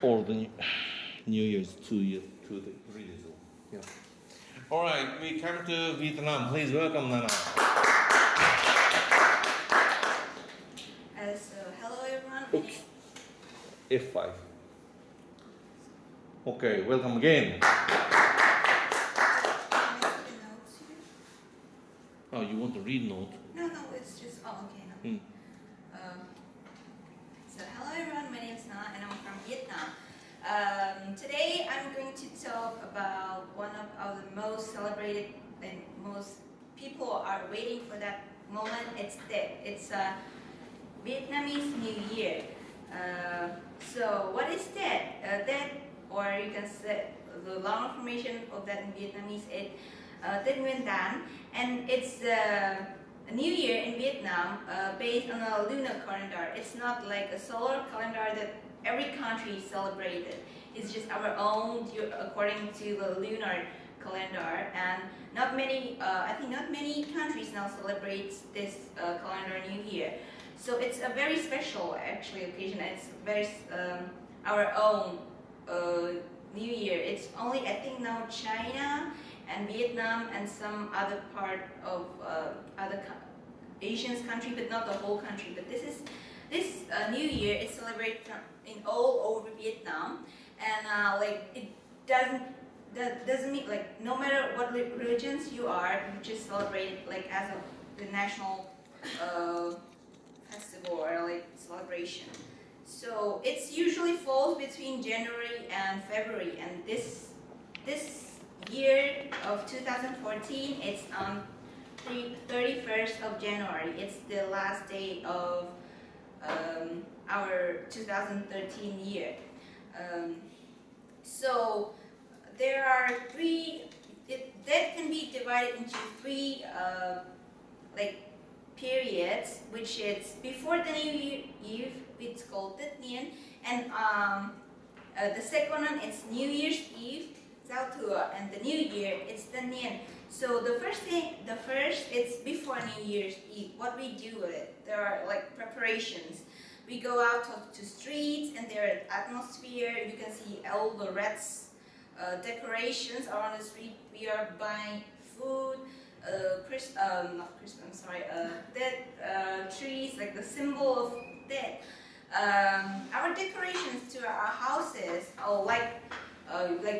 or the New Year's 3 days ago. Yeah. All right, we come to Vietnam. Please welcome Nana. Hello everyone. Oops. F5. Okay, welcome again. Oh, you want to read note? No, it's just, okay, no. So hello everyone, my name is Na and I'm from Vietnam. Today I'm going to talk about one of the most celebrated and most people are waiting for that moment. It's Tết. It's Vietnamese New Year. So what is Tết? Tết, or you can say the long formation of that in Vietnamese, it's Tết Nguyên Đán, and it's a New Year in Vietnam based on a lunar calendar. It's not like a solar calendar that every country celebrated. It's just our own according to the lunar calendar, and not many, I think not many countries now celebrate this calendar New Year. So it's a very special actually occasion. It's very our own New Year. It's only I think now China and Vietnam and some other part of other Asian country, but not the whole country. But this New Year is celebrated in all over Vietnam, and like it doesn't mean like no matter what religions you are, you just celebrate it like as the national festival or like celebration. So it's usually falls between January and February, and this year of 2014, it's on 31st of January. It's the last day of our 2013 year. So there are that can be divided into three like periods, which is before the New Year, it's called Tết Niên, and the second one is New Year's Eve, Giao Thừa, and the New Year, it's the Niên. So the first it's before New Year's Eve. What we do with it, there are like preparations. We go out to streets, and there is atmosphere. You can see all the red decorations around the street. We are buying food, dead trees, like the symbol of death. Our decorations to our houses are like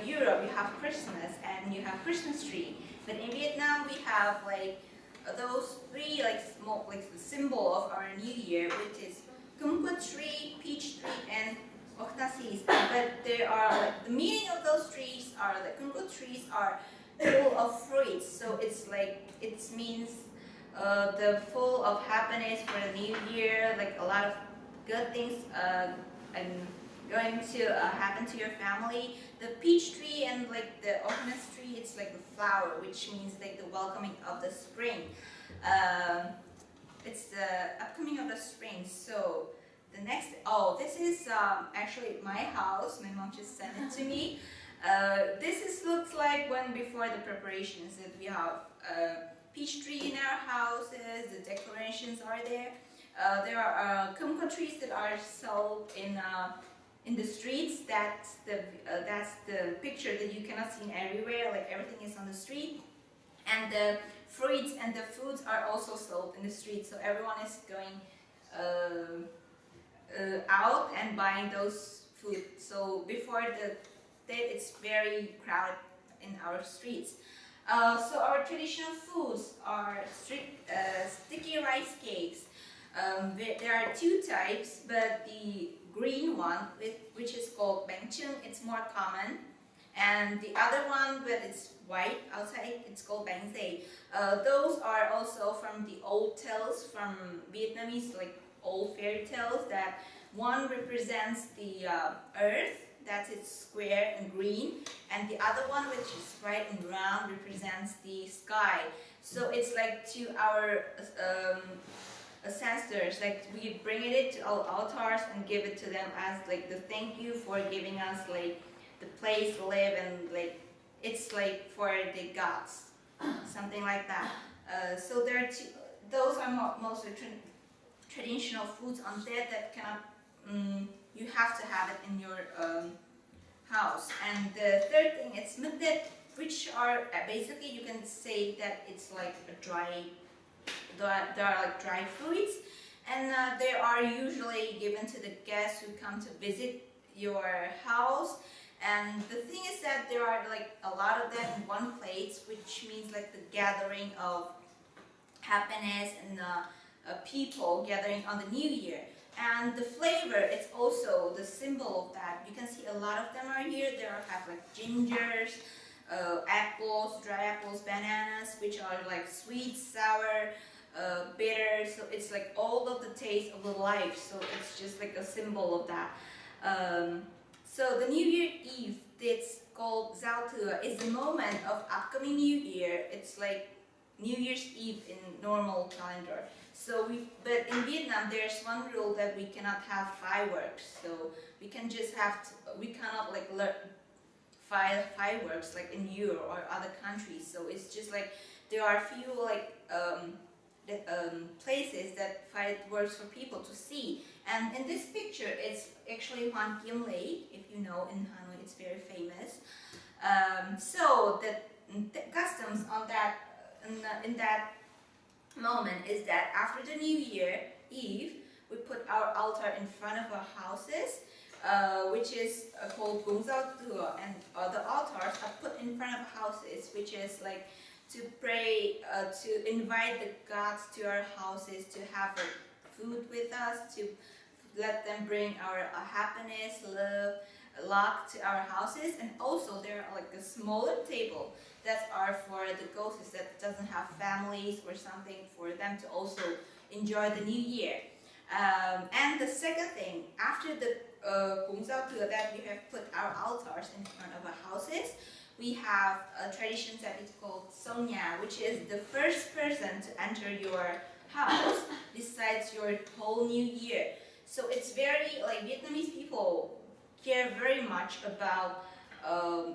Europe, you have Christmas and you have Christmas tree. But in Vietnam, we have like those three like small, like the symbol of our New Year, which is kumquat tree, peach tree, and octasis. But there are like, the meaning of those trees are the kumquat trees are full of fruits. So it's like it means the full of happiness for the new year, like a lot of good things and going to happen to your family. The peach tree and like the octasis tree, it's like the flower, which means like the welcoming of the spring. It's the upcoming of the spring. So the next, this is actually my house. My mom just sent it to me. Looks like when before the preparations that we have peach tree in our houses. The decorations are there. There are kumquat trees that are sold in the streets. That's the picture that you cannot see everywhere. Like everything is on the street, and the fruits and the foods are also sold in the street. So everyone is going out and buying those food. So before the date, it's very crowded in our streets. So our traditional foods are sticky rice cakes. There are two types, but the green one, which is called bánh chưng, it's more common, and the other one, but it's white outside, it's called bánh dày. Those are also from the old tales from Vietnamese, like old fairy tales. That one represents the earth, that is square and green, and the other one, which is white and round, represents the sky. So it's like to our ancestors, like we bring it to our altars and give it to them as like the thank you for giving us like the place to live, and like it's like for the gods, something like that. So there are those are mostly traditional foods on that cannot you have to have it in your house. And the third thing is muttet, which are basically you can say that it's like a dry, there are like dry fruits, and they are usually given to the guests who come to visit your house. And the thing is that there are like a lot of them in one place, which means like the gathering of happiness and people gathering on the new year. And the flavor, it's also the symbol of that. You can see a lot of them are here. There have like gingers, apples, dry apples, bananas, which are like sweet, sour, bitter. So it's like all of the taste of the life. So it's just like a symbol of that. So the New Year Eve, it's called Giao Thừa, is the moment of upcoming New Year. It's like New Year's Eve in normal calendar. So but in Vietnam there's one rule that we cannot have fireworks. So we can just we cannot like fireworks like in Europe or other countries. So it's just like there are few like places that fireworks for people to see. And in this picture, it's actually Hoan Kiem Lake. If you know, in Hanoi, it's very famous. So the customs on that in that moment is that after the New Year Eve, we put our altar in front of our houses, which is called Cúng Giao Thừa, and the altars are put in front of houses, which is like to pray, to invite the gods to our houses, to have food with us, to let them bring our happiness, love, luck to our houses. And also there are like a smaller table that are for the ghosts that doesn't have families or something, for them to also enjoy the new year. And the second thing, after the Cúng Giao Thừa, that we have put our altars in front of our houses, we have a tradition that is called Song Nhà, which is the first person to enter your house decides your whole new year. So it's very, like, Vietnamese people care very much about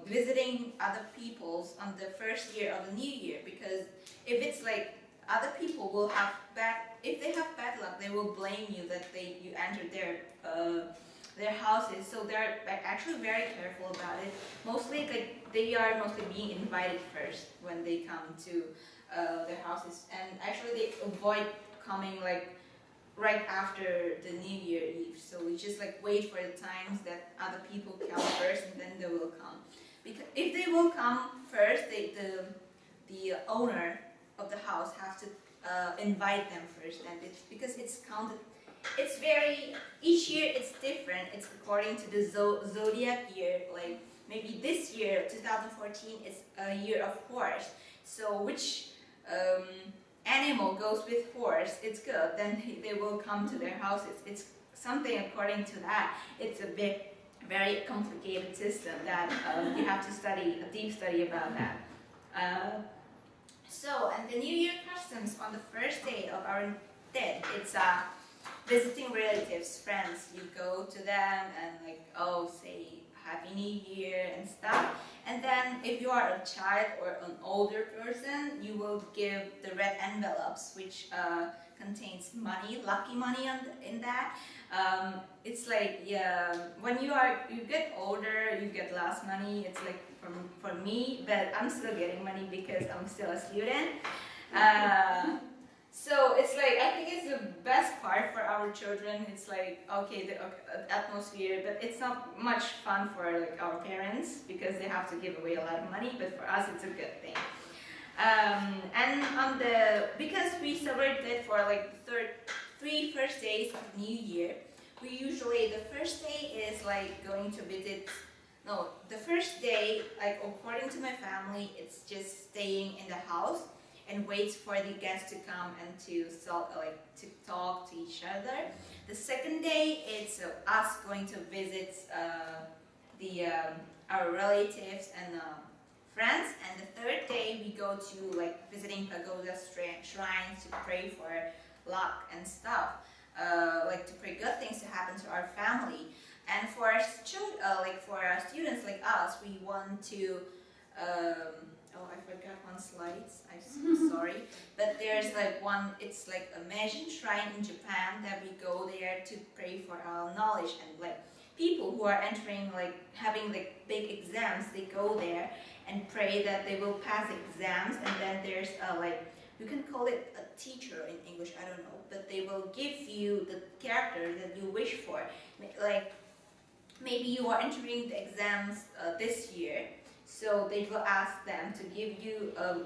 visiting other people's on the first year of the new year, because if it's like other people will have if they have bad luck, they will blame you that you entered their houses. So they're like actually very careful about it. Mostly they are mostly being invited first when they come to their houses, and actually they avoid coming like right after the New Year Eve. So we just like wait for the times that other people come first, and then they will come. Because if they will come first, the owner of the house have to invite them first, and it's because it's counted. It's each year it's different. It's according to the zodiac year. Like maybe this year, 2014, is a year of horse. So which animal goes with horse, it's good, then they will come to their houses. It's something according to that. It's a very complicated system that you have to study, a deep study about that. And the New Year customs on the first day of our dead, it's visiting relatives, friends. You go to them and like, say Happy New Year and stuff. And then if you are a child or an older person, you will give the red envelopes, which contains money, lucky money in that. It's like, when you get older, you get less money. It's like for me, but I'm still getting money because I'm still a student. So it's like, I think it's the best part for our children. It's like, okay, the atmosphere, but it's not much fun for like our parents because they have to give away a lot of money, but for us it's a good thing. And because we celebrated for like the three first days of the New Year, we usually, the first day is like going to visit, the first day, like according to my family, it's just staying in the house and waits for the guests to come and to talk to each other. The second day, it's us going to visit our relatives and friends. And the third day, we go to like visiting pagoda shrines to pray for luck and stuff, like to pray good things to happen to our family. And for our students like us, we want to oh, I forgot one slide. I'm so sorry. But there's like one, it's like a Meijin shrine in Japan that we go there to pray for our knowledge, and like people who are entering, like having like big exams, they go there and pray that they will pass exams, and then there's a like, you can call it a teacher in English, I don't know, but they will give you the character that you wish for. Like maybe you are entering the exams this year, so they will ask them to give you a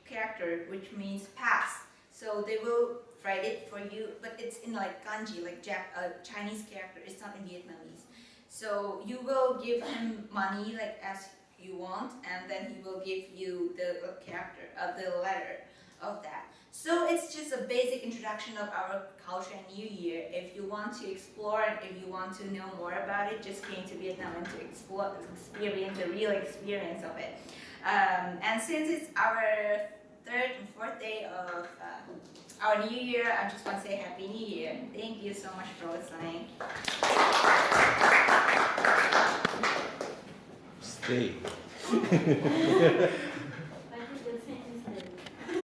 character which means pass. So they will write it for you, but it's in like kanji, like Chinese character, it's not in Vietnamese. So you will give him money like as you want, and then he will give you the character of the letter of that. So it's just a basic introduction of our culture and New Year. If you want to explore and if you want to know more about it, just came to Vietnam and to explore, experience the real experience of it. And since it's our third and fourth day of our New Year, I just want to say Happy New Year. Thank you so much for listening. Stay.